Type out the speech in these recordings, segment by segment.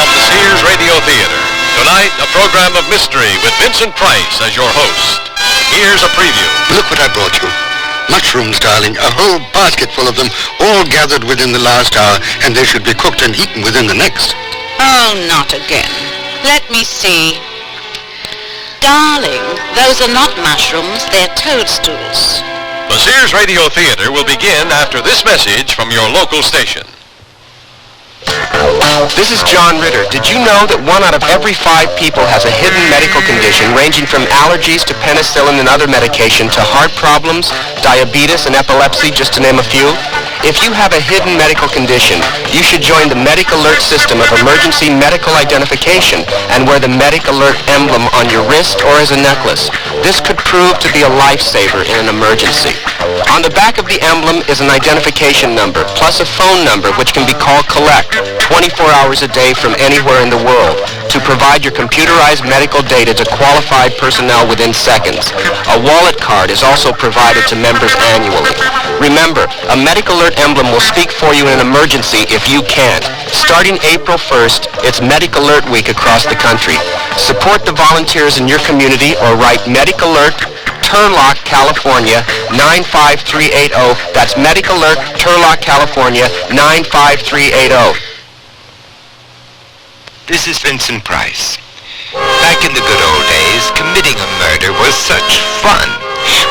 from the Sears Radio Theater. Tonight, a program of mystery with Vincent Price as your host. Here's a preview. Look what I brought you. Mushrooms, darling. A whole basket full of them, all gathered within the last hour, and they should be cooked and eaten within the next. Oh, not again. Let me see. Darling, those are not mushrooms, they're toadstools. The Sears Radio Theater will begin after this message from your local station. This is John Ritter. Did you know that 1 out of every 5 people has a hidden medical condition ranging from allergies to penicillin and other medication to heart problems, diabetes, and epilepsy, just to name a few? If you have a hidden medical condition, you should join the Medic Alert system of emergency medical identification and wear the Medic Alert emblem on your wrist or as a necklace. This could prove to be a lifesaver in an emergency. On the back of the emblem is an identification number, plus a phone number which can be called collect 24 hours a day from anywhere in the world to provide your computerized medical data to qualified personnel within seconds. A wallet card is also provided to members annually. Remember, a Medic Alert emblem will speak for you in an emergency if you can't. Starting April 1st, it's Medic Alert Week across the country. Support the volunteers in your community or write Medic Alert, Turlock, California, 95380. That's Medic Alert, Turlock, California, 95380. This is Vincent Price. Back in the good old days, committing a murder was such fun.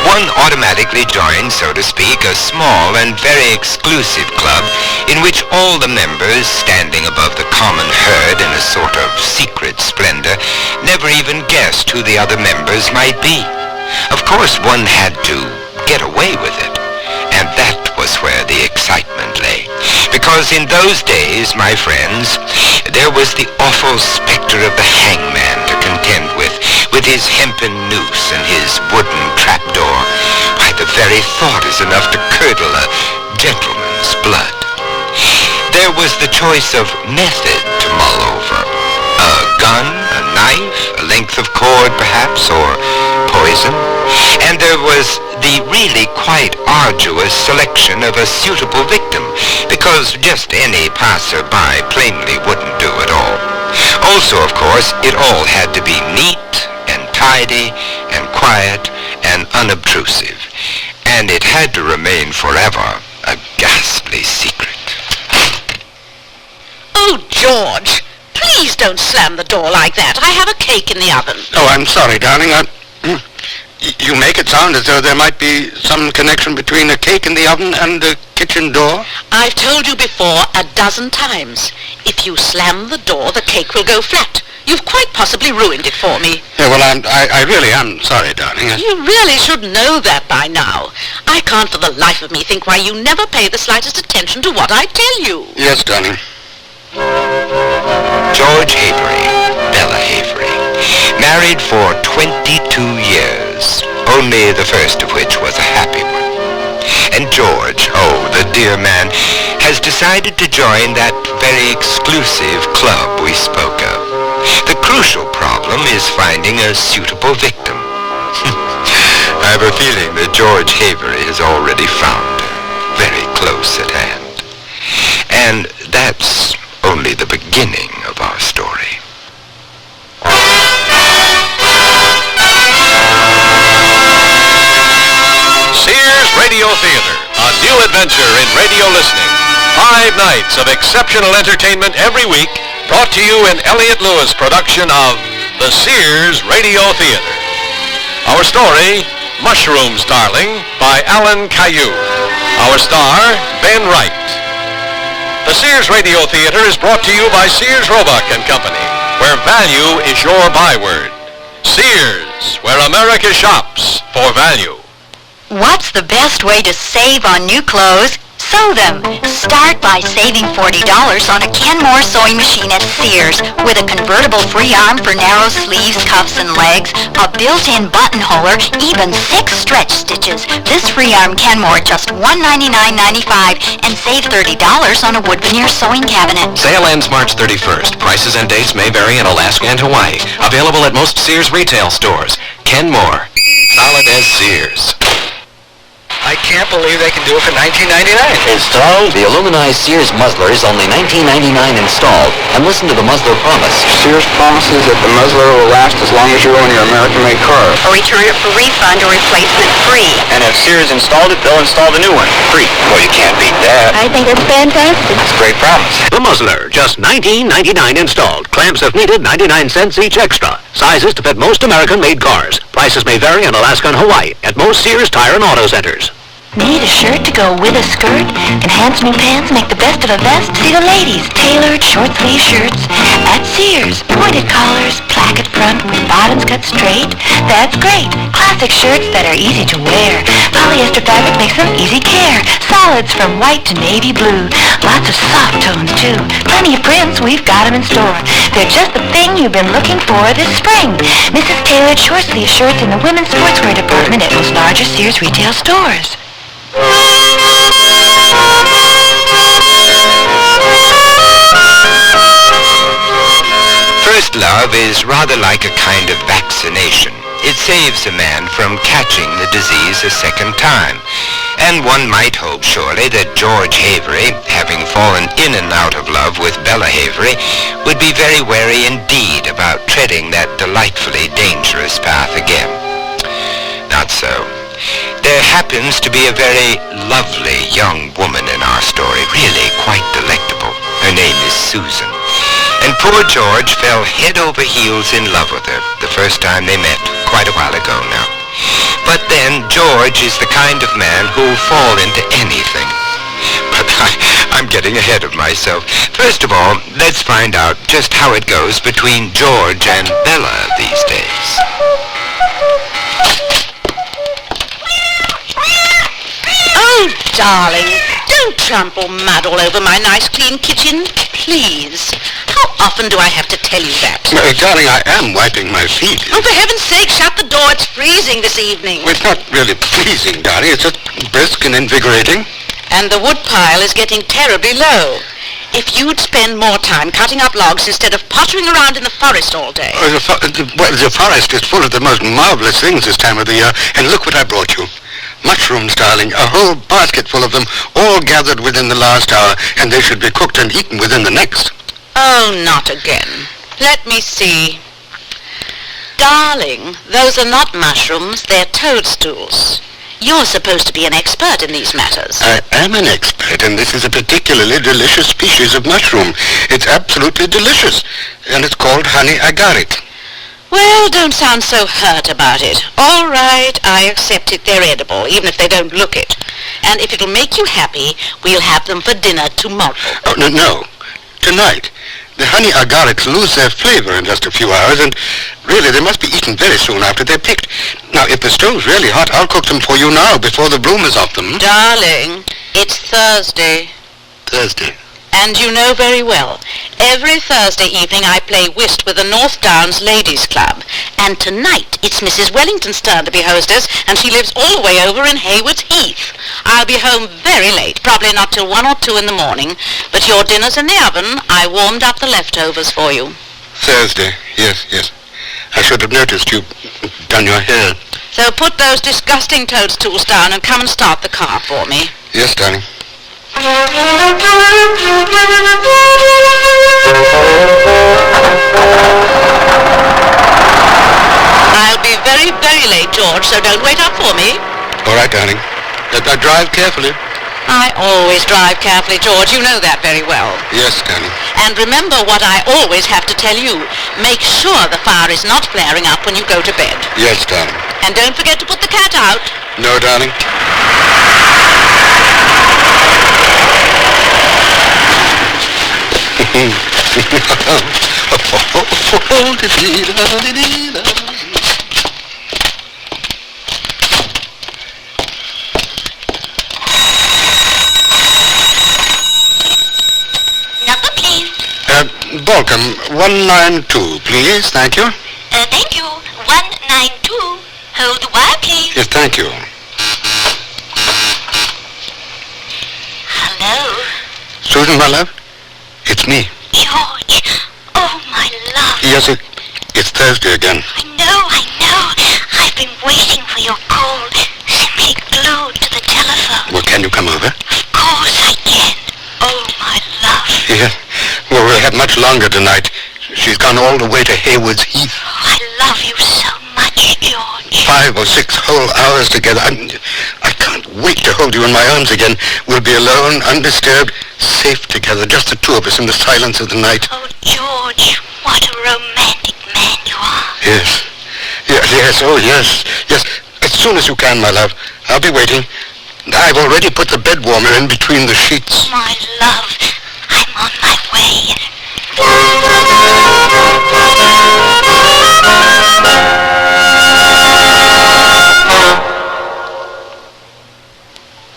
One automatically joined, so to speak, a small and very exclusive club in which all the members, standing above the common herd in a sort of secret splendor, never even guessed who the other members might be. Of course, one had to get away with it, and that was where the excitement lay. Because in those days, my friends, there was the awful specter of the hangman to contend with his hempen noose and his wooden trapdoor. Why, the very thought is enough to curdle a gentleman's blood. There was the choice of method to mull over. A gun, a knife, a length of cord perhaps, or poison. And there was the really quite arduous selection of a suitable victim, because just any passer-by plainly wouldn't do it all. Also, of course, it all had to be neat and tidy and quiet and unobtrusive. And it had to remain forever a ghastly secret. Oh, George, please don't slam the door like that. I have a cake in the oven. Oh, I'm sorry, darling. You make it sound as though there might be some connection between a cake in the oven and the kitchen door. I've told you before 12 times. If you slam the door, the cake will go flat. You've quite possibly ruined it for me. Yeah, well, I really am sorry, darling. You really should know that by now. I can't for the life of me think why you never pay the slightest attention to what I tell you. Yes, darling. George Avery, Bella Avery, married for 22 years, only the first of which was a happy one. And George, oh, the dear man, has decided to join that very exclusive club we spoke of. The crucial problem is finding a suitable victim. I have a feeling that George Avery has already found her, very close at hand. And that's only the beginning of our story. Sears Radio Theater, a new adventure in radio listening. 5 nights of exceptional entertainment every week, brought to you in Elliott Lewis' production of the Sears Radio Theater. Our story, Mushrooms, Darling, by Alan Caillou. Our star, Ben Wright. The Sears Radio Theater is brought to you by Sears Roebuck and Company, where value is your byword. Sears, where America shops for value. What's the best way to save on new clothes? Sew them. Start by saving $40 on a Kenmore sewing machine at Sears with a convertible free arm for narrow sleeves, cuffs, and legs, a built-in buttonholer, even 6 stretch stitches. This free arm Kenmore just $199.95 and save $30 on a wood veneer sewing cabinet. Sale ends March 31st. Prices and dates may vary in Alaska and Hawaii. Available at most Sears retail stores. Kenmore. Solid as Sears. I can't believe they can do it for $19.99. Installed? The aluminized Sears muzzler is only $19.99 installed. And listen to the muzzler promise. Sears promises that the muzzler will last as long as you own your American-made car. Or return it for refund or replacement free. And if Sears installed it, they'll install the new one free. Well, you can't beat that. I think it's fantastic. It's a great promise. The muzzler, just $19.99 installed. Clamps if needed, 99 cents each extra. Sizes to fit most American-made cars. Prices may vary in Alaska and Hawaii at most Sears Tire and Auto Centers. Need a shirt to go with a skirt? Enhanced new pants make the best of a vest? See the ladies. Tailored short-sleeve shirts at Sears. Pointed collars, placket front with bottoms cut straight. That's great. Classic shirts that are easy to wear. Polyester fabric makes them easy care. Solids from white to navy blue. Lots of soft tones, too. Plenty of prints, we've got them in store. They're just the thing you've been looking for this spring. Mrs. Tailored short-sleeve shirts in the women's sportswear department at most larger Sears retail stores. First love is rather like a kind of vaccination. It saves a man from catching the disease a second time. And one might hope, surely, that George Havery, having fallen in and out of love with Bella Havery, would be very wary indeed about treading that delightfully dangerous path again. Not so. There happens to be a very lovely young woman in our story, really quite delectable. Her name is Susan. And poor George fell head over heels in love with her the first time they met, quite a while ago now. But then George is the kind of man who'll fall into anything. But I'm getting ahead of myself. First of all, let's find out just how it goes between George and Bella these days. Oh, darling, don't trample mud all over my nice clean kitchen, please. How often do I have to tell you that? Darling, I am wiping my feet. Oh, for heaven's sake, shut the door. It's freezing this evening. Well, it's not really freezing, darling. It's just brisk and invigorating. And the wood pile is getting terribly low. If you'd spend more time cutting up logs instead of pottering around in the forest all day. Oh, the forest is full of the most marvelous things this time of the year. And look what I brought you. Mushrooms, darling, a whole basket full of them, all gathered within the last hour, and they should be cooked and eaten within the next. Oh, not again. Let me see. Darling, those are not mushrooms, they're toadstools. You're supposed to be an expert in these matters. I am an expert, and this is a particularly delicious species of mushroom. It's absolutely delicious, and it's called honey agaric. Well, don't sound so hurt about it. All right, I accept it. They're edible, even if they don't look it. And if it'll make you happy, we'll have them for dinner tomorrow. Oh, no. Tonight. The honey agarics lose their flavor in just a few hours, and really, they must be eaten very soon after they're picked. Now, if the stove's really hot, I'll cook them for you now before the bloom is off them. Darling, it's Thursday. Thursday. And you know very well, every Thursday evening I play whist with the North Downs Ladies Club. And tonight it's Mrs. Wellington's turn to be hostess, and she lives all the way over in Haywards Heath. I'll be home very late, probably not till 1 or 2 in the morning. But your dinner's in the oven. I warmed up the leftovers for you. Thursday, yes. I should have noticed you've done your hair. So put those disgusting toadstools down and come and start the car for me. Yes, darling. I'll be very, very late, George, so don't wait up for me. All right, darling. Now drive carefully. I always drive carefully, George. You know that very well. Yes, darling. And remember what I always have to tell you. Make sure the fire is not flaring up when you go to bed. Yes, darling. And don't forget to put the cat out. No, darling. Number, please. Balcom, 192, please. Thank you. Thank you. 192. Hold the wire, please. Yes, thank you. Hello? Susan, my love? It's me. George. Oh, my love. Yes, it's Thursday again. I know. I've been waiting for your call, simply glued to the telephone. Can you come over? Of course I can. Oh, my love. Yeah. Well, we'll have much longer tonight. She's gone all the way to Haywards Heath. Oh, I love you so much, George. 5 or 6 whole hours together. I can't wait to hold you in my arms again. We'll be alone, undisturbed, safe together, just the two of us in the silence of the night. Oh, George, what a romantic man you are. Yes. Yes, oh yes. Yes, as soon as you can, my love. I'll be waiting. I've already put the bed warmer in between the sheets. My love, I'm on my way.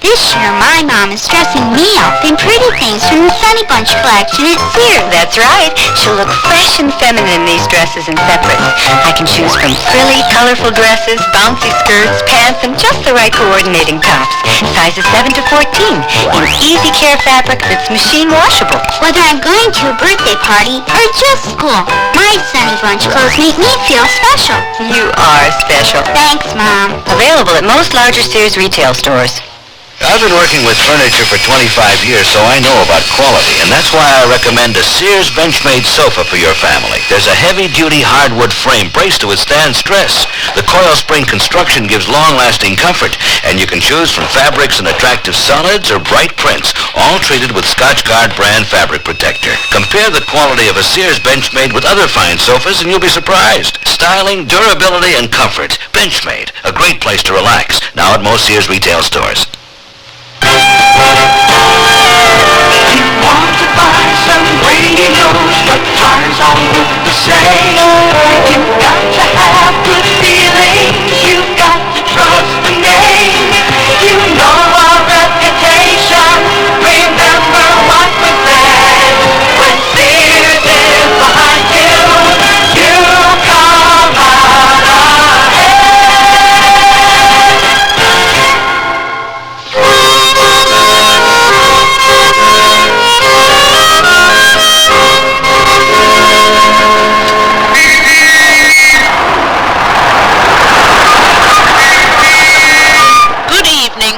This year, my mom is dressing me up in pretty things from the Sunny Bunch collection at Sears. That's right. She'll look fresh and feminine in these dresses and separates. I can choose from frilly, colorful dresses, bouncy skirts, pants, and just the right coordinating tops. Sizes 7 to 14. In easy care fabric that's machine washable. Whether I'm going to a birthday party or just school, my Sunny Bunch clothes make me feel special. You are special. Thanks, Mom. Available at most larger Sears retail stores. I've been working with furniture for 25 years, so I know about quality, and that's why I recommend a Sears Benchmade sofa for your family. There's a heavy-duty hardwood frame braced to withstand stress. The coil spring construction gives long-lasting comfort, and you can choose from fabrics in attractive solids or bright prints, all treated with Scotchgard brand fabric protector. Compare the quality of a Sears Benchmade with other fine sofas, and you'll be surprised. Styling, durability, and comfort. Benchmade, a great place to relax. Now at most Sears retail stores. You want to buy some radios, but times all look the same. You've got to have good feelings, you've got to trust the name. You know our reputation, remember what we said. When Sears is behind you, you come out ahead.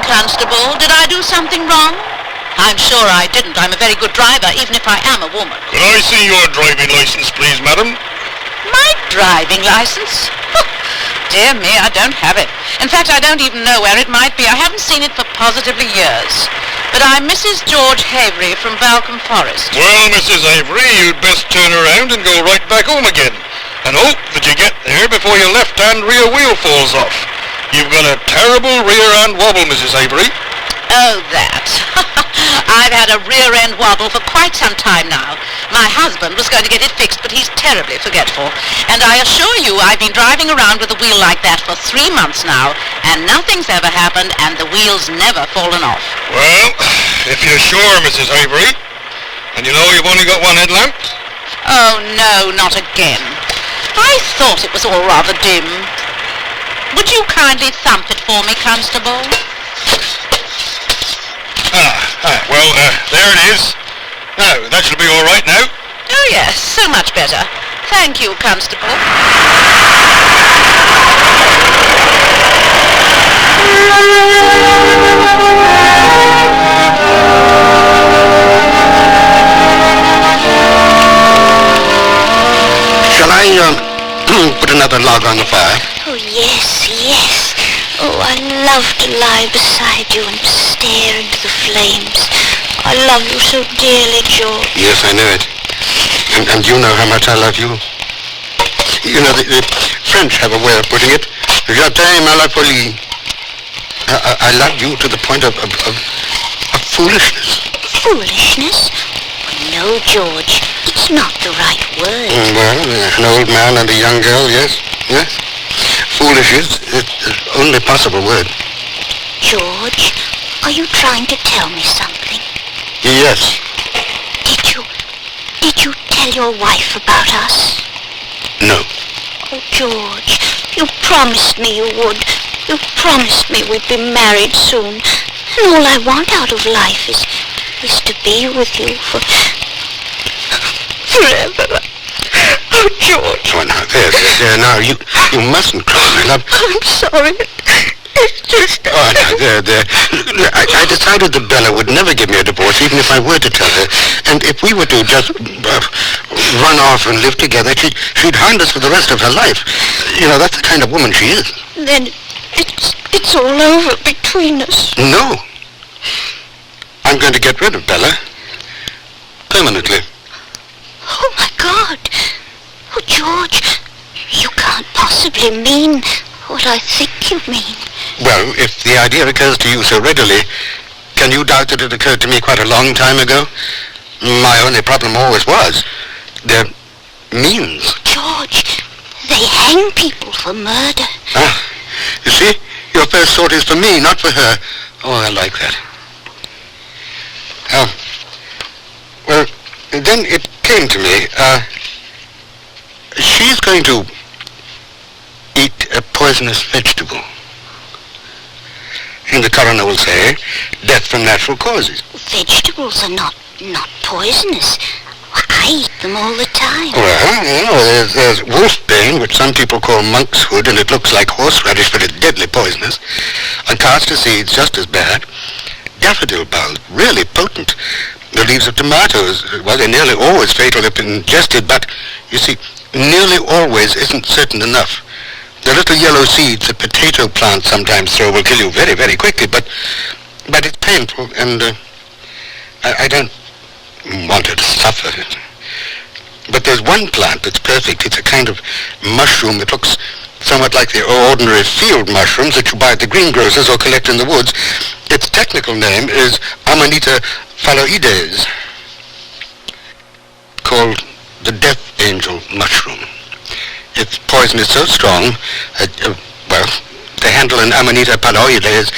Constable, did I do something wrong? I'm sure I didn't. I'm a very good driver, even if I am a woman. Could I see your driving license, please, madam? My driving license? Dear me, I don't have it. In fact, I don't even know where it might be. I haven't seen it for positively years. But I'm Mrs. George Havery from Balcombe Forest. Well, Mrs. Avery, you'd best turn around and go right back home again. And hope that you get there before your left-hand rear wheel falls off. You've got a terrible rear-end wobble, Mrs. Avery. Oh, that. I've had a rear-end wobble for quite some time now. My husband was going to get it fixed, but he's terribly forgetful. And I assure you, I've been driving around with a wheel like that for 3 months now, and nothing's ever happened, and the wheel's never fallen off. Well, if you're sure, Mrs. Avery, and you know you've only got one headlamp? Oh, no, not again. I thought it was all rather dim. Would you kindly thump it for me, Constable? Well, there it is. Now, that should be all right now. Oh, yes, so much better. Thank you, Constable. Shall I, put another log on the fire? Oh, yes, yes. Oh, I love to lie beside you and stare into the flames. I love you so dearly, George. Yes, I know it. And you know how much I love you. You know, the French have a way of putting it. Je t'aime à la folie. I love you to the point of foolishness. Foolishness? No, George. It's not the right word. Well, an old man and a young girl, yes. Yes. Foolish is the only possible word. George, are you trying to tell me something? Yes. Did you tell your wife about us? No. Oh, George, you promised me you would. You promised me we'd be married soon. And all I want out of life is to be with you forever. Oh, George. Oh, now, there, now, you mustn't cry, my love. I'm sorry. It's just... Oh, now, there. I decided that Bella would never give me a divorce, even if I were to tell her. And if we were to just run off and live together, she'd hound us for the rest of her life. You know, that's the kind of woman she is. Then it's all over between us. No. I'm going to get rid of Bella. Permanently. Oh, my God. Oh, George, you can't possibly mean what I think you mean. Well, if the idea occurs to you so readily, can you doubt that it occurred to me quite a long time ago? My only problem always was their means. George, they hang people for murder. Ah, you see? Your first thought is for me, not for her. Oh, I like that. Well, then it came to me, she's going to eat a poisonous vegetable. And the coroner will say, death from natural causes. Vegetables are not poisonous. I eat them all the time. Well, you know, there's wolfbane, which some people call monk's hood, and it looks like horseradish, but it's deadly poisonous. And castor seeds, just as bad. Daffodil bulb, really potent. The leaves of tomatoes, well, they're nearly always fatal if ingested, but, you see, nearly always isn't certain enough. The little yellow seeds that potato plants sometimes throw will kill you very, very quickly, but it's painful, and I don't want her to suffer. But there's one plant that's perfect. It's a kind of mushroom that looks somewhat like the ordinary field mushrooms that you buy at the greengrocers or collect in the woods. Its technical name is Amanita phalloides, called the death angel mushroom. Its poison is so strong, to handle an Amanita phalloides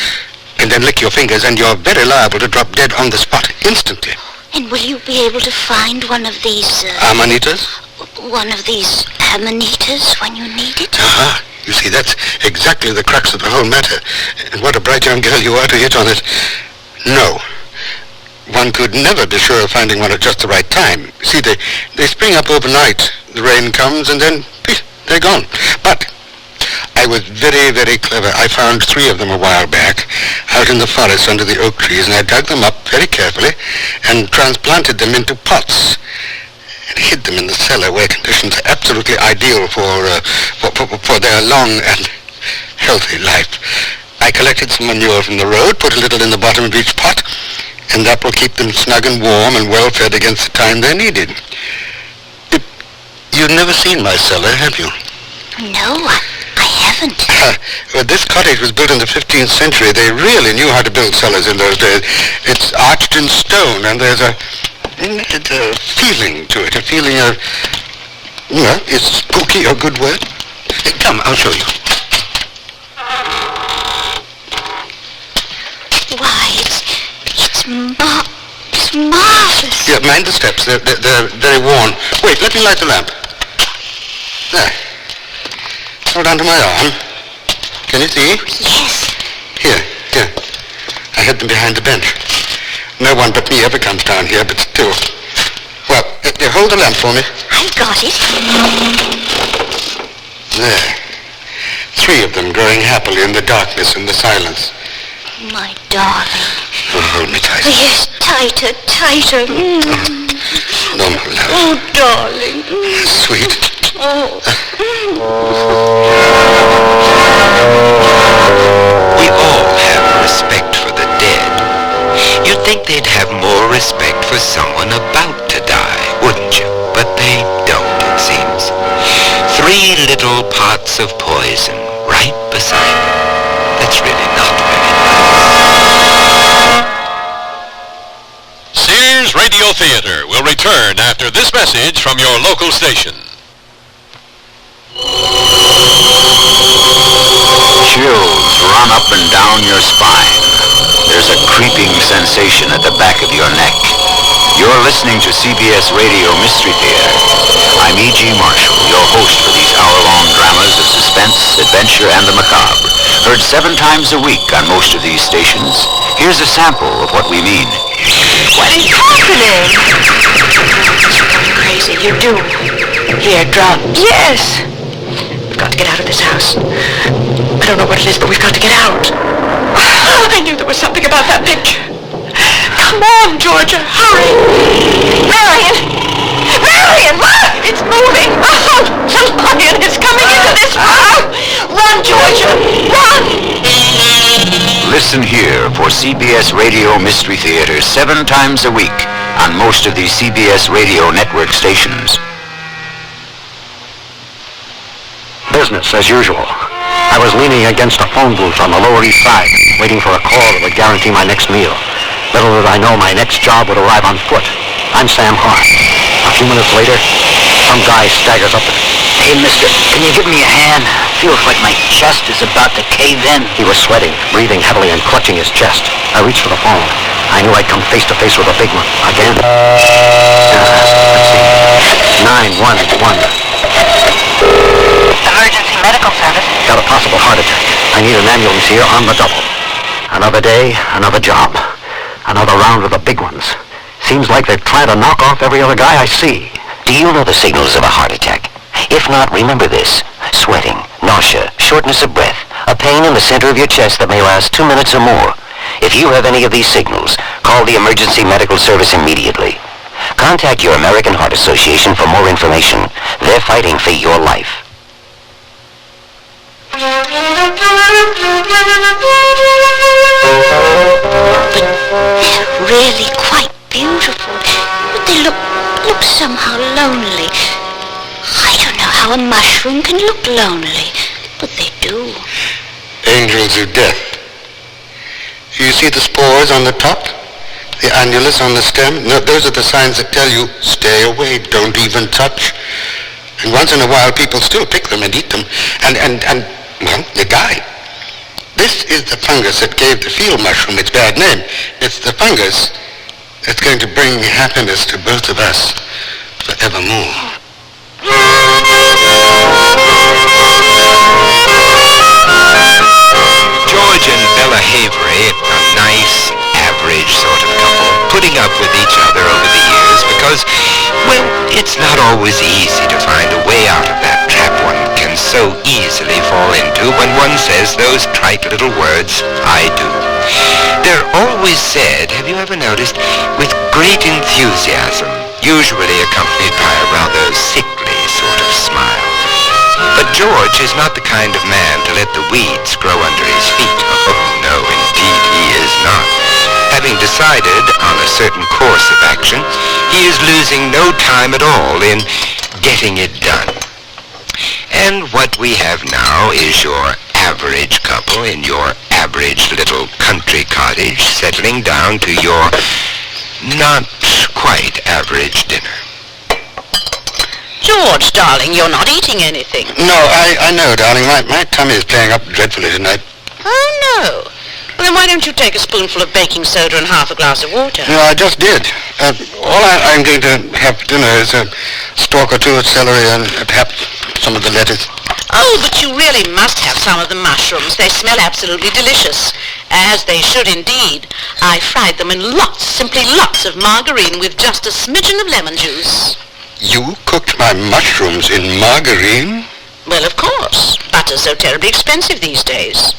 and then lick your fingers, and you're very liable to drop dead on the spot instantly. And will you be able to find one of these... Amanitas? One of these amanitas when you need it? Uh-huh. You see, that's exactly the crux of the whole matter. And what a bright young girl you are to hit on it. No. One could never be sure of finding one at just the right time. See, they spring up overnight. The rain comes, and then they're gone. But I was very, very clever. I found 3 of them a while back out in the forest under the oak trees, and I dug them up very carefully and transplanted them into pots and hid them in the cellar where conditions are absolutely ideal for their long and healthy life. I collected some manure from the road, put a little in the bottom of each pot, and that will keep them snug and warm and well fed against the time they're needed. You've never seen my cellar, have you? No, I haven't. Well, this cottage was built in the 15th century. They really knew how to build cellars in those days. It's arched in stone, and there's a feeling to it, a feeling of, is spooky a good word? Come, I'll show you. Why, it's marvelous. Yeah, mind the steps. They're very worn. Wait, let me light the lamp. There. Hold on to my arm. Can you see? Yes. Here. I hid them behind the bench. No one but me ever comes down here, but still. Well, hold the lamp for me. I've got it. There. 3 of them growing happily in the darkness and the silence. My darling. Oh, hold me tight. Yes, tighter. No, my love. Oh, darling. Sweet. Oh. We all have respect for the dead. You'd think they'd have more respect for someone about to die, wouldn't you? But they don't, it seems. 3 little pots of poison right beside them. That's really not very nice. Sears Radio Theater will return after this message from your local station. Chills run up and down your spine. There's a creeping sensation at the back of your neck. You're listening to CBS Radio Mystery Theater. I'm E.G. Marshall, your host for these hour-long dramas of suspense, adventure, and the macabre. Heard 7 times a week on most of these stations. Here's a sample of what we mean. What is happening? You're going crazy. You do. Here, drop. Yes. Got to get out of this house. I don't know what it is, but we've got to get out. I knew there was something about that picture. Come on, Georgia, hurry. Marion! Marion, look! It's moving. Oh, the lion is coming into this room. Run, Georgia, run! Listen here for CBS Radio Mystery Theater 7 times a week on most of the CBS Radio network stations. Business as usual. I was leaning against a phone booth on the Lower East Side, waiting for a call that would guarantee my next meal. Little did I know my next job would arrive on foot. I'm Sam Hart. A few minutes later, some guy staggers up to me. Hey, mister, can you give me a hand? Feels like my chest is about to cave in. He was sweating, breathing heavily, and clutching his chest. I reached for the phone. I knew I'd come face to face with a big one. Again. Let's see. 911. Emergency medical service. Got a possible heart attack. I need an ambulance here on the double. Another day, another job. Another round with the big ones. Seems like they're trying to knock off every other guy I see. Do you know the signals of a heart attack? If not, remember this. Sweating, nausea, shortness of breath, a pain in the center of your chest that may last 2 minutes or more. If you have any of these signals, call the emergency medical service immediately. Contact your American Heart Association for more information. They're fighting for your life. But they're really quite beautiful. But they look somehow lonely. I don't know how a mushroom can look lonely, but they do. Angels of death. You see the spores on the top? The annulus on the stem? No, those are the signs that tell you, stay away, don't even touch. And once in a while, people still pick them and eat them. And well, they die. This is the fungus that gave the field mushroom its bad name. It's the fungus that's going to bring happiness to both of us forevermore. George and Bella Havery, a nice, average sort of couple, putting up with each other over the years because, well, it's not always easy to find a way out of that trap one can so easily fall into when one says those trite little words, I do. They're always said, have you ever noticed, with great enthusiasm, usually accompanied by a rather sickly sort of smile. But George is not the kind of man to let the weeds grow under his feet. Oh, no, indeed he is not. Having decided on a certain course of action, he is losing no time at all in getting it done. And what we have now is your average couple in your average little country cottage settling down to your not quite average dinner. George, darling, you're not eating anything. No, I know, darling. My tummy is playing up dreadfully tonight. Oh, no. Well, then why don't you take a spoonful of baking soda and half a glass of water? No, I just did. All I'm going to have for dinner is a stalk or two of celery and perhaps some of the lettuce. Oh, but you really must have some of the mushrooms. They smell absolutely delicious, as they should indeed. I fried them in lots, simply lots of margarine with just a smidgen of lemon juice. You cooked my mushrooms in margarine? Well, of course. Butter's so terribly expensive these days.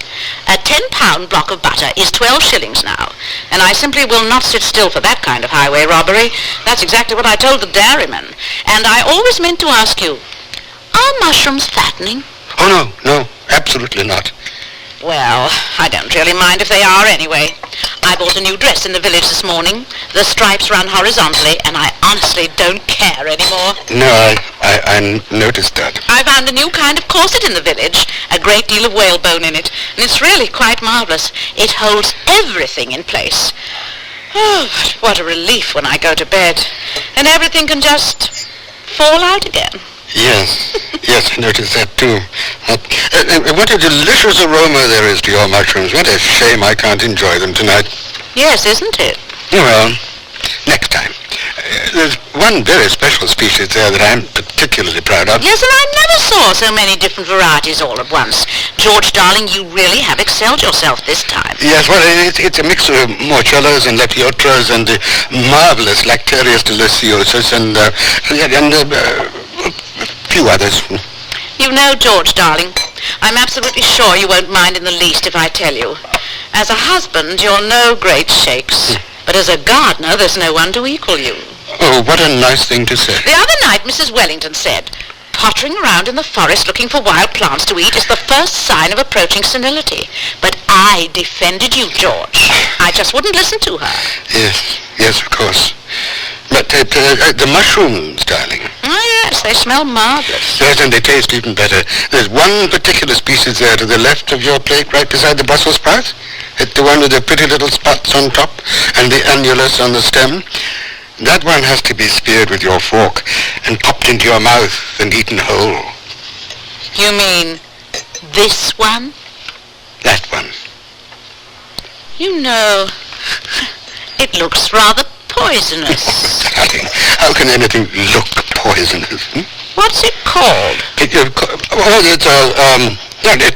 A 10-pound block of butter is 12 shillings now, and I simply will not sit still for that kind of highway robbery. That's exactly what I told the dairyman. And I always meant to ask you, are mushrooms fattening? Oh, no, absolutely not. Well, I don't really mind if they are anyway. I bought a new dress in the village this morning. The stripes run horizontally, and I honestly don't care anymore. No, I noticed that. I found a new kind of corset in the village, a great deal of whalebone in it, and it's really quite marvelous. It holds everything in place. Oh, what a relief when I go to bed. And everything can just fall out again. Yes, I noticed that too. What a delicious aroma there is to your mushrooms. What a shame I can't enjoy them tonight. Yes, isn't it? Well, next time. There's one very special species there that I'm particularly proud of. Yes, and I never saw so many different varieties all at once. George, darling, you really have excelled yourself this time. Yes, well, it's a mix of morchellas and lepiotras and marvelous Lactarius deliciosus and a few others. You know, George, darling, I'm absolutely sure you won't mind in the least if I tell you. As a husband, you're no great shakes. But as a gardener, there's no one to equal you. Oh, what a nice thing to say. The other night, Mrs. Wellington said, pottering around in the forest looking for wild plants to eat is the first sign of approaching senility. But I defended you, George. I just wouldn't listen to her. Yes, of course. But the mushrooms, darling. Oh, yes, they smell marvelous. Yes, and they taste even better. There's one particular species there to the left of your plate, right beside the Brussels sprouts. It's the one with the pretty little spots on top and the annulus on the stem. That one has to be speared with your fork and popped into your mouth and eaten whole. You mean this one? That one. You know, it looks rather poisonous. Darling, how can anything look poisonous? What's it called? It's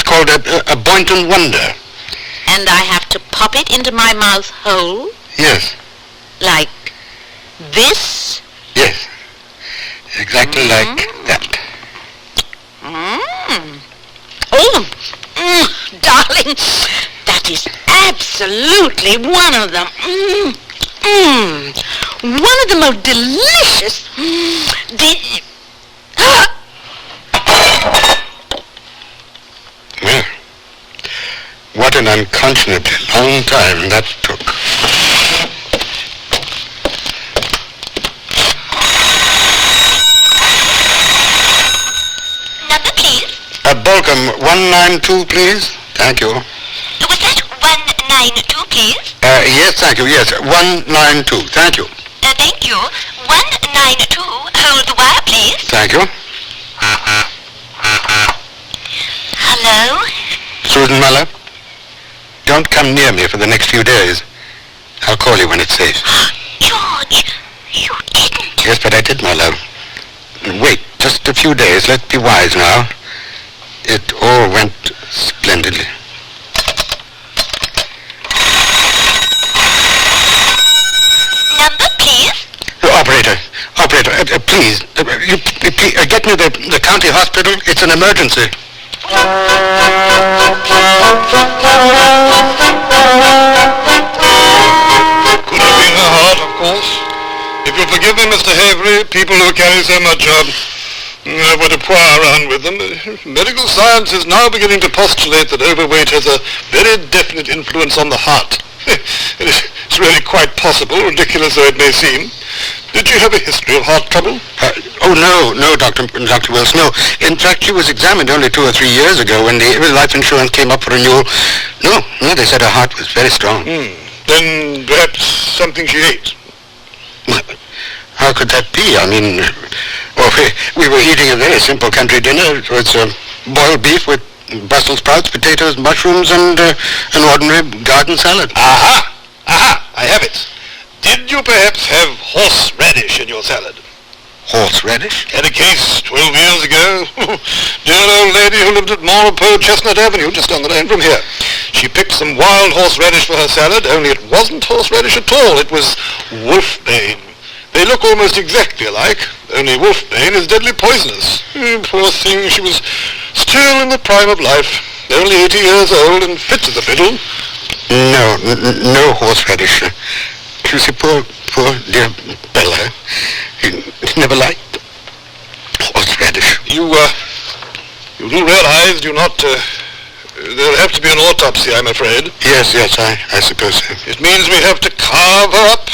called a Boynton Wonder. And I have to pop it into my mouth whole? Yes. Like this? Yes. Exactly like that. Darling, that is absolutely one of them. One of the most delicious. Well, what an unconscionably long time that took. Number, please. Balcom 192, please. Thank you. Was that 192, please? Yes, thank you. Yes, 192. Thank you. Thank you. 192. Hold the wire, please. Thank you. Hello? Susan Muller, don't come near me for the next few days. I'll call you when it's safe. George, you didn't. Yes, but I did, my love. Wait just a few days. Let's be wise now. It all went splendidly. Number, please. Operator, please, get me the county hospital. It's an emergency. Could have been her heart, of course. If you'll forgive me, Mr. Havery, people who carry so much what a poor around with them. Medical science is now beginning to postulate that overweight has a very definite influence on the heart. It's really quite possible, ridiculous though it may seem. Did you have a history of heart trouble? No, Dr. Wilson, no. In fact, she was examined only 2 or 3 years ago when the life insurance came up for renewal. No, they said her heart was very strong. Then perhaps something she ate. How could that be? I mean, we were eating a very simple country dinner. It was boiled beef with Brussels sprouts, potatoes, mushrooms, and an ordinary garden salad. Aha! I have it. Did you perhaps have horseradish in your salad? Horseradish? Had a case 12 years ago. Dear old lady who lived at Marlborough Chestnut Avenue, just down the lane from here. She picked some wild horseradish for her salad, only it wasn't horseradish at all. It was wolfbane. They look almost exactly alike, only wolfbane is deadly poisonous. Poor thing, she was still in the prime of life, only 80 years old and fit as a fiddle. No horseradish. You see, poor dear Bella, he never liked horseradish. You do realize, do not, there'll have to be an autopsy, I'm afraid. Yes, I suppose so. It means we have to carve her up.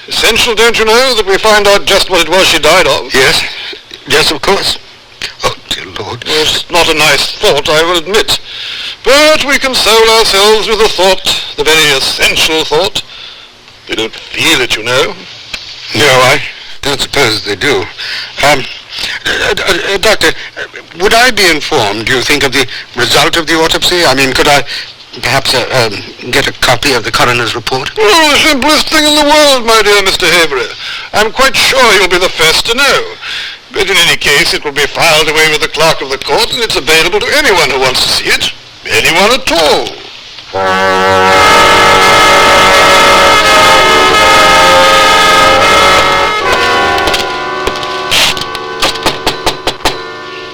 Essential, don't you know, that we find out just what it was she died of? Yes, of course. Oh, dear Lord. It's not a nice thought, I will admit. But we console ourselves with the thought, the very essential thought. They don't feel it, you know. No, I don't suppose they do. Doctor, would I be informed, do you think, of the result of the autopsy? I mean, could I perhaps get a copy of the coroner's report? Oh, the simplest thing in the world, my dear Mr. Havery. I'm quite sure you'll be the first to know. But in any case, it will be filed away with the clerk of the court, and it's available to anyone who wants to see it. Anyone at all.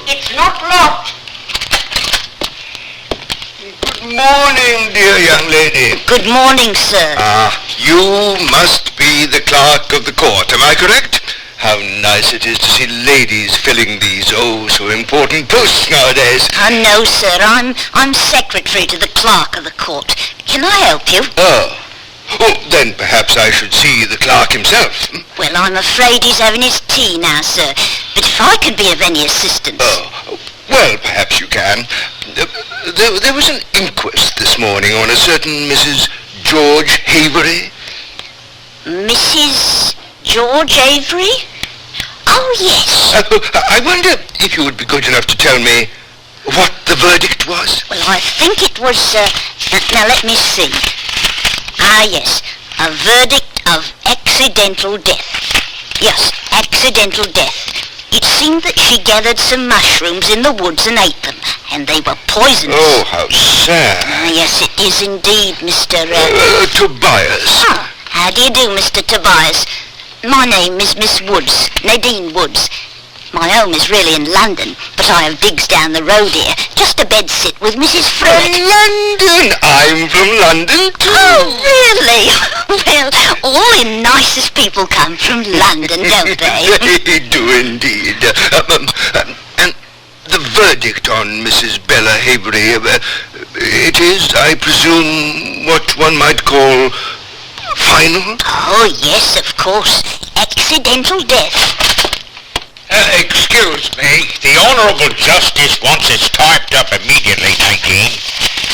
It's not locked. Good morning, sir. You must be the clerk of the court, am I correct? How nice it is to see ladies filling these so important posts nowadays. No, sir. I'm secretary to the clerk of the court. Can I help you? Oh, then perhaps I should see the clerk himself. Well, I'm afraid he's having his tea now, sir. But if I could be of any assistance... Well, perhaps you can. There was an inquest this morning on a certain Mrs. George Avery. Mrs. George Avery? Oh, yes. I wonder if you would be good enough to tell me what the verdict was? Well, I think it was, now let me see. Yes. A verdict of accidental death. Yes, accidental death. It seemed that she gathered some mushrooms in the woods and ate them, and they were poisonous. Oh, how sad. Yes, it is indeed, Mr. Tobias. How do you do, Mr. Tobias? My name is Miss Woods, Nadine Woods. My home is really in London, but I have digs down the road here, just to bed sit with Mrs. Fruit. From London? I'm from London too. Oh, really? Well, all the nicest people come from London, don't they? They do indeed. And the verdict on Mrs. Bella Avery, it is, I presume, what one might call final? Oh, yes, of course. Accidental death. Excuse me, the Honourable Justice wants us typed up immediately, Nadine.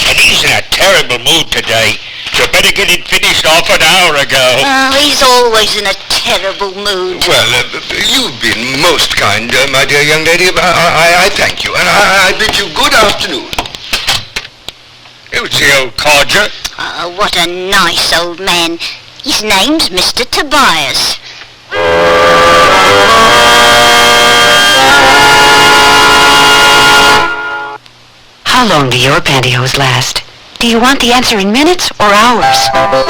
And he's in a terrible mood today. You better get it finished off an hour ago. Oh, he's always in a terrible mood. Well, you've been most kind, my dear young lady. I thank you, and I bid you good afternoon. Who's the old codger? Oh, what a nice old man. His name's Mr. Tobias. How long do your pantyhose last? Do you want the answer in minutes or hours?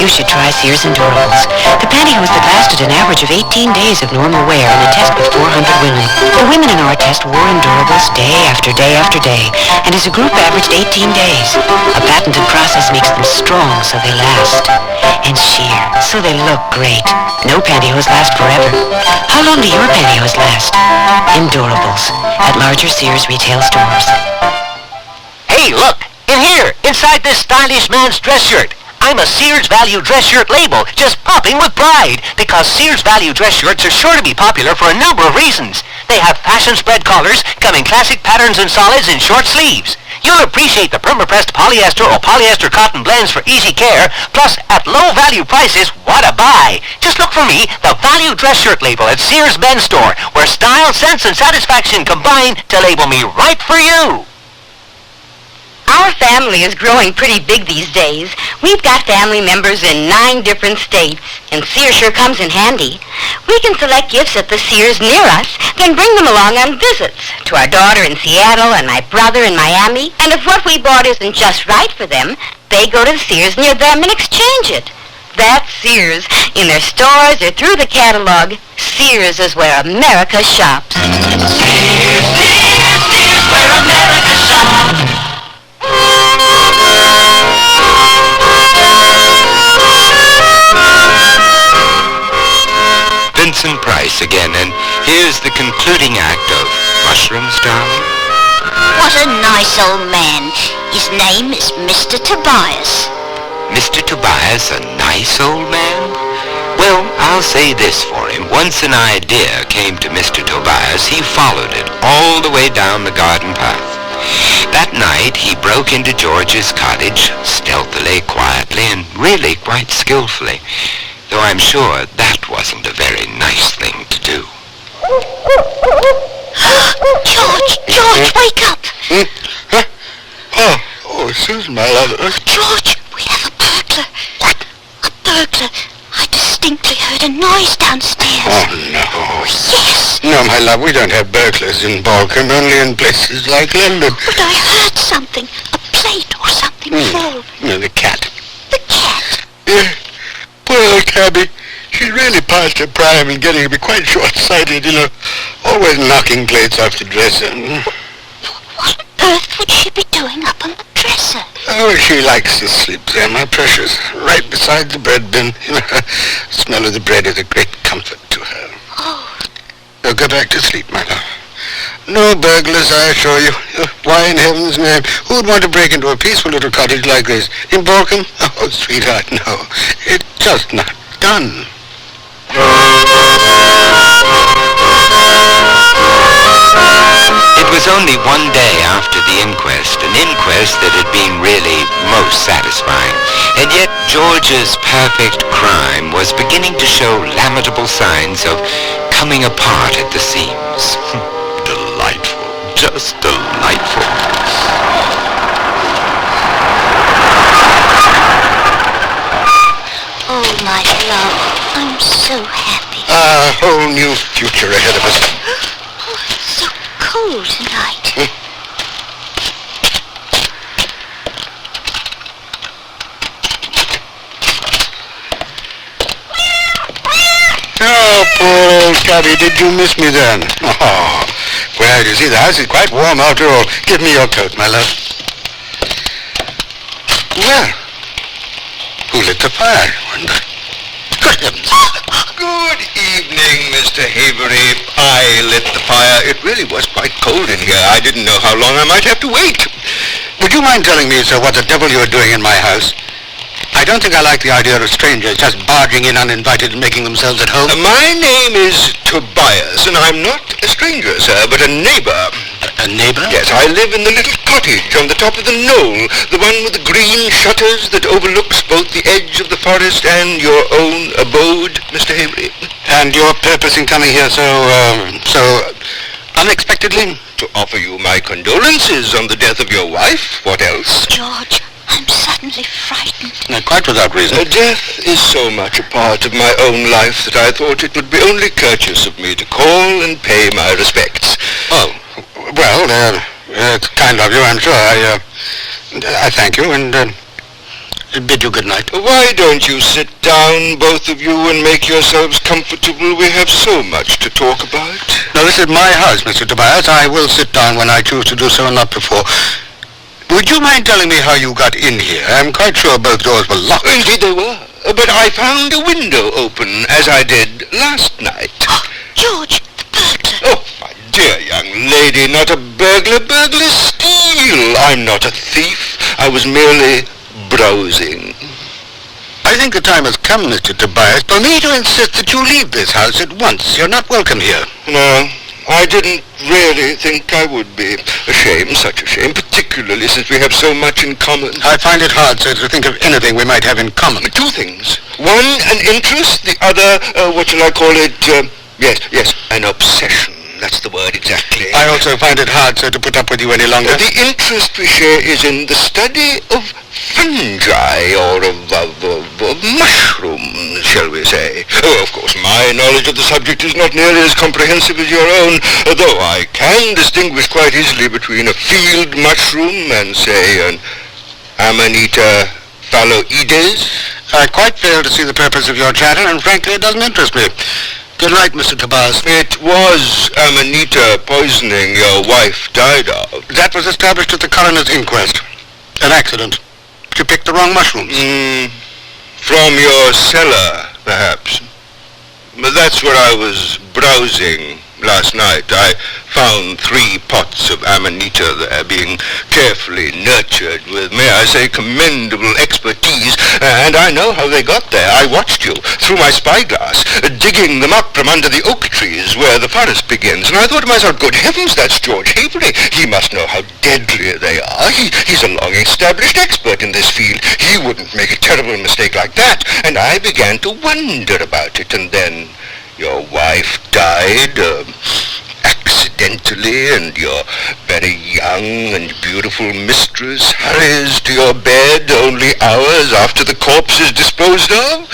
You should try Sears and Durables. The pantyhose that lasted an average of 18 days of normal wear in a test with 400 women. The women in our test wore Endurables day after day after day, and as a group averaged 18 days. A patented process makes them strong so they last, and sheer so they look great. No pantyhose last forever. How long do your pantyhose last? Endurables at larger Sears retail stores. Hey, look! In here, inside this stylish man's dress shirt. I'm a Sears Value dress shirt label, just popping with pride, because Sears Value dress shirts are sure to be popular for a number of reasons. They have fashion spread collars, come in classic patterns and solids and short sleeves. You'll appreciate the perma-pressed polyester or polyester cotton blends for easy care, plus at low value prices, what a buy! Just look for me, the Value dress shirt label at Sears Men's Store, where style, sense, and satisfaction combine to label me right for you. Our family is growing pretty big these days. We've got family members in 9 different states, and Sears sure comes in handy. We can select gifts at the Sears near us, then bring them along on visits to our daughter in Seattle and my brother in Miami. And if what we bought isn't just right for them, they go to the Sears near them and exchange it. That's Sears. In their stores or through the catalog, Sears is where America shops. Sears, where America shops. Vincent Price again, and here's the concluding act of Mushrooms, Darling. What a nice old man. His name is Mr. Tobias. Mr. Tobias, a nice old man? Well, I'll say this for him. Once an idea came to Mr. Tobias, he followed it all the way down the garden path. That night, he broke into George's cottage, stealthily, quietly, and really quite skillfully, though I'm sure that wasn't a very nice thing to do. George, wake up! Oh, Susan, my love. George, we have a burglar. What? A burglar. I distinctly heard a noise downstairs. Oh, no. Yes. No, my love, we don't have burglars in Balkan, only in places like London. But I heard something. A plate or something fall. No, the cat. The cat? Yeah. Poor old cabby. She's really past her prime and getting to be quite short-sighted, you know. Always knocking plates off the dresser. What on earth would she be doing up on the dresser? Yes, sir. Oh, she likes to sleep there, my precious. Right beside the bread bin. Smell of the bread is a great comfort to her. Oh. Now go back to sleep, my love. No burglars, I assure you. Why in heaven's name? Who would want to break into a peaceful little cottage like this? In Borkham? Oh, sweetheart, no. It's just not done. It was only one day after the inquest, an inquest that had been really most satisfying. And yet George's perfect crime was beginning to show lamentable signs of coming apart at the seams. Delightful. Just delightful. Oh, my love, I'm so happy. A whole new future ahead of us. Oh, it's so cold tonight. Oh, poor old cabby, did you miss me then? Oh, well, you see, the house is quite warm after all. Give me your coat, my love. Well, who lit the fire, I wonder? Good heavens. Good evening, Mr. Havery. I lit the fire. It really was quite cold in here. I didn't know how long I might have to wait. Would you mind telling me, sir, what the devil you are doing in my house? I don't think I like the idea of strangers just barging in uninvited and making themselves at home. My name is Tobias, and I'm not a stranger, sir, but a neighbor. A neighbor? Yes, I live in the little cottage on the top of the knoll, the one with the green shutters that overlooks both the edge of the forest and your own abode, Mr. Havery. And your purpose in coming here so unexpectedly? To offer you my condolences on the death of your wife. What else? George, I'm suddenly frightened. Quite without reason. Death is so much a part of my own life that I thought it would be only courteous of me to call and pay my respects. Oh, well, it's kind of you, I'm sure. I thank you and bid you good night. Why don't you sit down, both of you, and make yourselves comfortable? We have so much to talk about. Now, this is my house, Mr. Tobias. I will sit down when I choose to do so and not before. Would you mind telling me how you got in here? I'm quite sure both doors were locked. Indeed they were. But I found a window open, as I did last night. George, the burglar. Oh, my dear young lady, not a burglar. Burglars steal. I'm not a thief. I was merely browsing. I think the time has come, Mr. Tobias, for me to insist that you leave this house at once. You're not welcome here. No, I didn't really think I would be. A shame, such a shame, particularly since we have so much in common. I find it hard, sir, to think of anything we might have in common. Two things. One, an interest. The other, what shall I call it? Yes, an obsession. That's the word exactly. I also find it hard, sir, to put up with you any longer. The interest we share is in the study of fungi, or of mushrooms, shall we say. Oh, of course, my knowledge of the subject is not nearly as comprehensive as your own, though I can distinguish quite easily between a field mushroom and, say, an Amanita phalloides. I quite fail to see the purpose of your chatter, and frankly, it doesn't interest me. Good night, Mr. Tobias. It was Amanita poisoning your wife died of. That was established at the coroner's inquest. An accident. You picked the wrong mushrooms. From your cellar, perhaps. But that's where I was browsing last night. I found 3 pots of Amanita there, being carefully nurtured with, may I say, commendable expertise, and I know how they got there. I watched you through my spyglass, digging them up from under the oak trees where the forest begins, and I thought to myself, good heavens, that's George Havery. He must know how deadly they are. He's a long-established expert in this field. He wouldn't make a terrible mistake like that, and I began to wonder about it, and then your wife died accidentally, and your very young and beautiful mistress hurries to your bed only hours after the corpse is disposed of.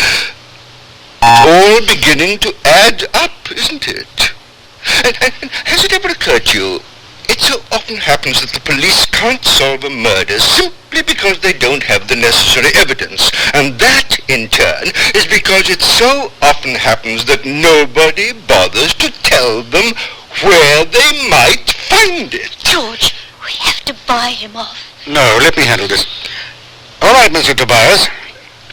It's all beginning to add up, isn't it? And has it ever occurred to you, it so often happens that the police can't solve a murder simply because they don't have the necessary evidence. And that, in turn, is because it so often happens that nobody bothers to tell them where they might find it. George, we have have to buy him off. No, let me handle this. All right, Mr. Tobias.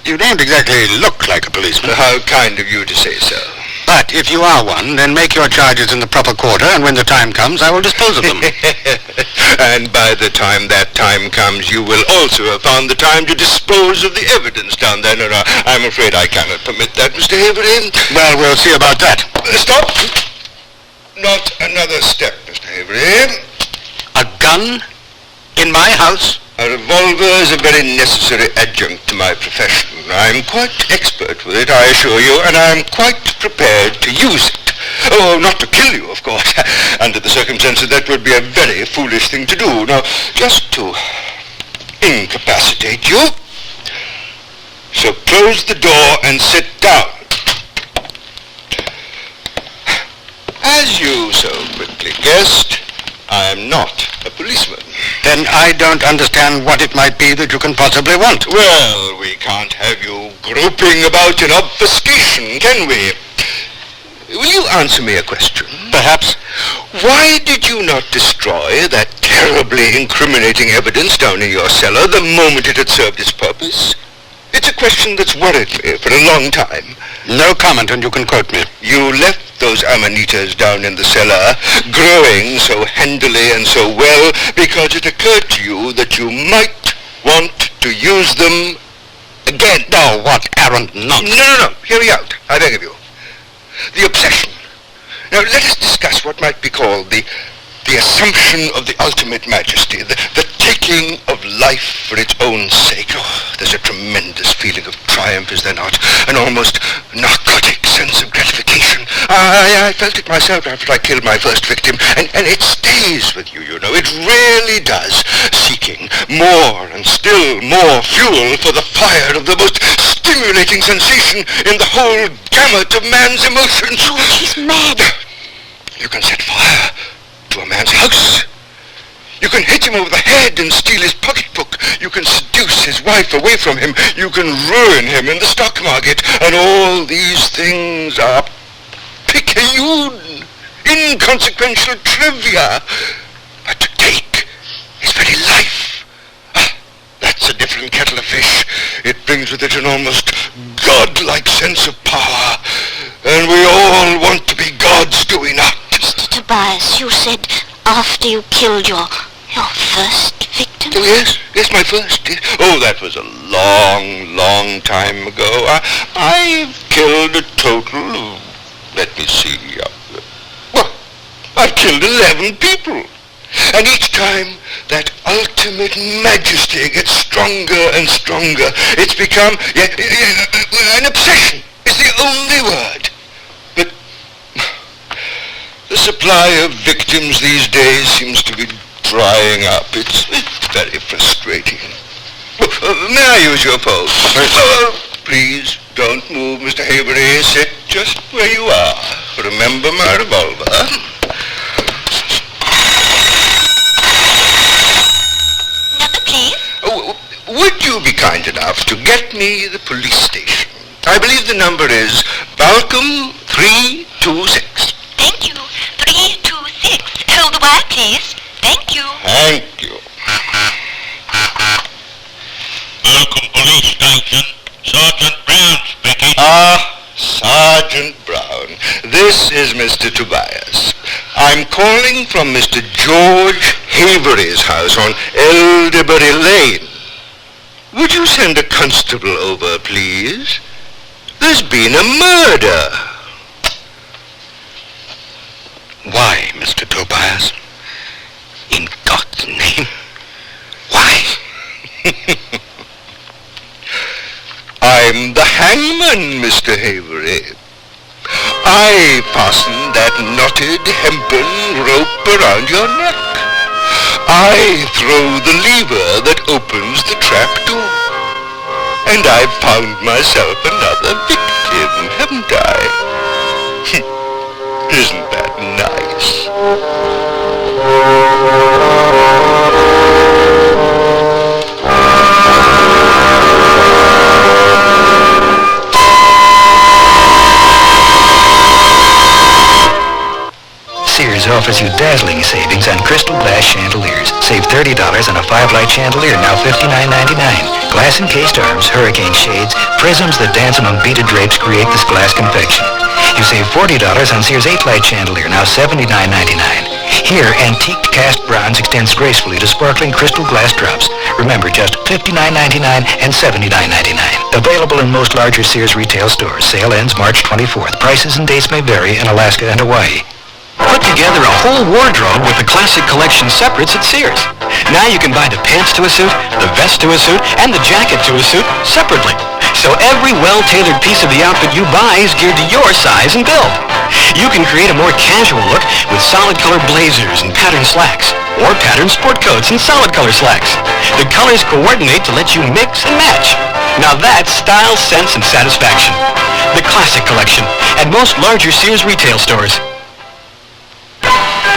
You don't exactly look like a policeman. How kind of you to say so. But if you are one, then make your charges in the proper quarter, and when the time comes, I will dispose of them. And by the time that time comes, you will also have found the time to dispose of the evidence down there. No, I'm afraid I cannot permit that, Mr. Avery. Well, we'll see about that. Stop! Not another step, Mr. Avery. A gun in my house? A revolver is a very necessary adjunct to my profession. I'm quite expert with it, I assure you, and I'm quite prepared to use it. Oh, not to kill you, of course. Under the circumstances, that would be a very foolish thing to do. Now, just to incapacitate you. So close the door and sit down. As you so quickly guessed, I am not a policeman. Then I don't understand what it might be that you can possibly want. Well, we can't have you groping about in obfuscation, can we? Will you answer me a question? Perhaps. Why did you not destroy that terribly incriminating evidence down in your cellar the moment it had served its purpose? It's a question that's worried me for a long time. No comment, and you can quote me. You left those amanitas down in the cellar, growing so handily and so well, because it occurred to you that you might want to use them again. Oh, what arrant nonsense. No. Hear me out. I beg of you. The obsession. Now, let us discuss what might be called the assumption of the ultimate majesty, the taking of life for its own sake. Oh, there's a tremendous feeling of triumph, is there not? An almost narcotic sense of gratification. I felt it myself after I killed my first victim, and it stays with you, you know. It really does. Seeking more and still more fuel for the fire of the most stimulating sensation in the whole gamut of man's emotions. Oh, he's mad. You can set fire to a man's house. You can hit him over the head and steal his pocketbook. You can seduce his wife away from him. You can ruin him in the stock market. And all these things are picayune, inconsequential trivia. But to take his very life, that's a different kettle of fish. It brings with it an almost godlike sense of power. And we all want to be gods, do we not? Mr. Tobias, you said after you killed your first victim? Oh, yes, my first. Oh, that was a long time ago. I've killed a total of, let me see, well, I've killed 11 people. And each time that ultimate majesty gets stronger and stronger. It's become an obsession. It's the only word. But the supply of victims these days seems to be drying up. It's very frustrating. May I use your phone? Please don't move, Mr. Avery. Sit just where you are. Remember my revolver. Number, please? Would you be kind enough to get me the police station? I believe the number is Balcom 326. Thank you. 326. Hold the wire, please. Thank you. Thank you. Balcom Police Station. Sergeant Brown speaking. Sergeant Brown. This is Mr. Tobias. I'm calling from Mr. George Havery's house on Elderbury Lane. Would you send a constable over, please? There's been a murder. Why, Mr. Tobias? In God's name, why? I'm the hangman, Mr. Havery. I fastened that knotted hempen rope around your neck. I throw the lever that opens the trap door. And I've found myself another victim, haven't I? Isn't that nice? Sears Sears offers you dazzling savings on crystal glass chandeliers. Save $30 on a 5-light chandelier, now $59.99. Glass-encased arms, hurricane shades, prisms that dance among beaded drapes create this glass confection. You save $40 on Sears 8-light chandelier, now $79.99. Here, antique cast bronze extends gracefully to sparkling crystal glass drops. Remember, just $59.99 and $79.99. Available in most larger Sears retail stores. Sale ends March 24th. Prices and dates may vary in Alaska and Hawaii. Put together a whole wardrobe with the classic collection separates at Sears. Now you can buy the pants to a suit, the vest to a suit, and the jacket to a suit separately. So every well-tailored piece of the outfit you buy is geared to your size and build. You can create a more casual look with solid color blazers and patterned slacks, or patterned sport coats and solid color slacks. The colors coordinate to let you mix and match. Now that's style, sense, and satisfaction. The Classic Collection at most larger Sears retail stores.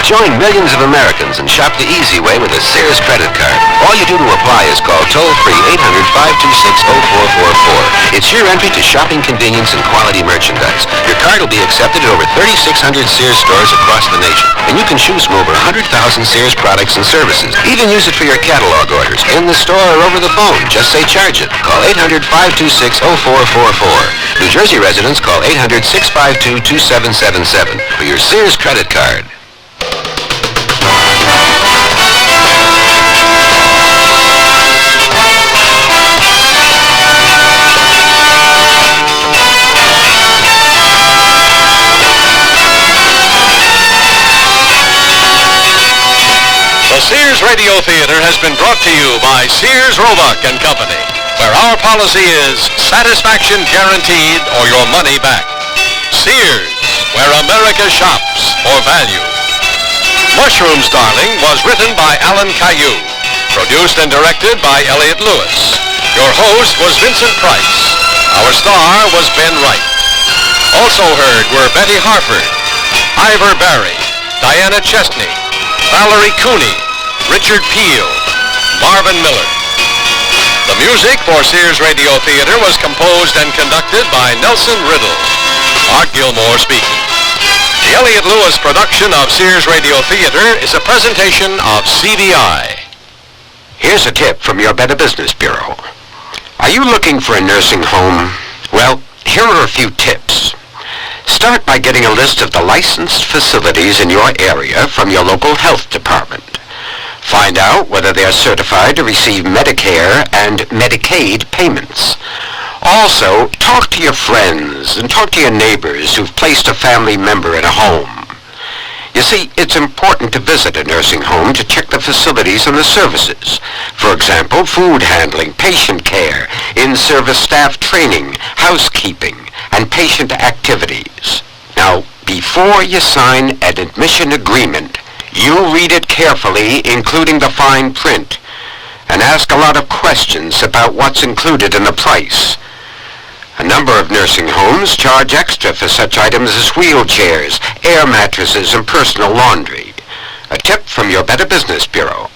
Join millions of Americans and shop the easy way with a Sears credit card. All you do to apply is call toll-free 800-526-0444. It's your entry to shopping convenience and quality merchandise. Your card will be accepted at over 3,600 Sears stores across the nation. And you can choose from over 100,000 Sears products and services. Even use it for your catalog orders, in the store or over the phone. Just say charge it. Call 800-526-0444. New Jersey residents call 800-652-2777 for your Sears credit card. The Sears Radio Theater has been brought to you by Sears, Roebuck and Company, where our policy is satisfaction guaranteed or your money back. Sears, where America shops for value. Mushrooms, Darling was written by Alan Caillou, produced and directed by Elliot Lewis. Your host was Vincent Price. Our star was Ben Wright. Also heard were Betty Harford, Ivor Barry, Diana Chesney, Valerie Cooney, Richard Peel, Marvin Miller. The music for Sears Radio Theater was composed and conducted by Nelson Riddle. Art Gilmore speaking. The Elliot Lewis production of Sears Radio Theater is a presentation of CBI. Here's a tip from your Better Business Bureau. Are you looking for a nursing home? Well, here are a few tips. Start by getting a list of the licensed facilities in your area from your local health department. Find out whether they are certified to receive Medicare and Medicaid payments. Also, talk to your friends and talk to your neighbors who've placed a family member in a home. You see, it's important to visit a nursing home to check the facilities and the services. For example, food handling, patient care, in-service staff training, housekeeping, and patient activities. Now, before you sign an admission agreement, you read it carefully, including the fine print, and ask a lot of questions about what's included in the price. A number of nursing homes charge extra for such items as wheelchairs, air mattresses, and personal laundry. A tip from your Better Business Bureau.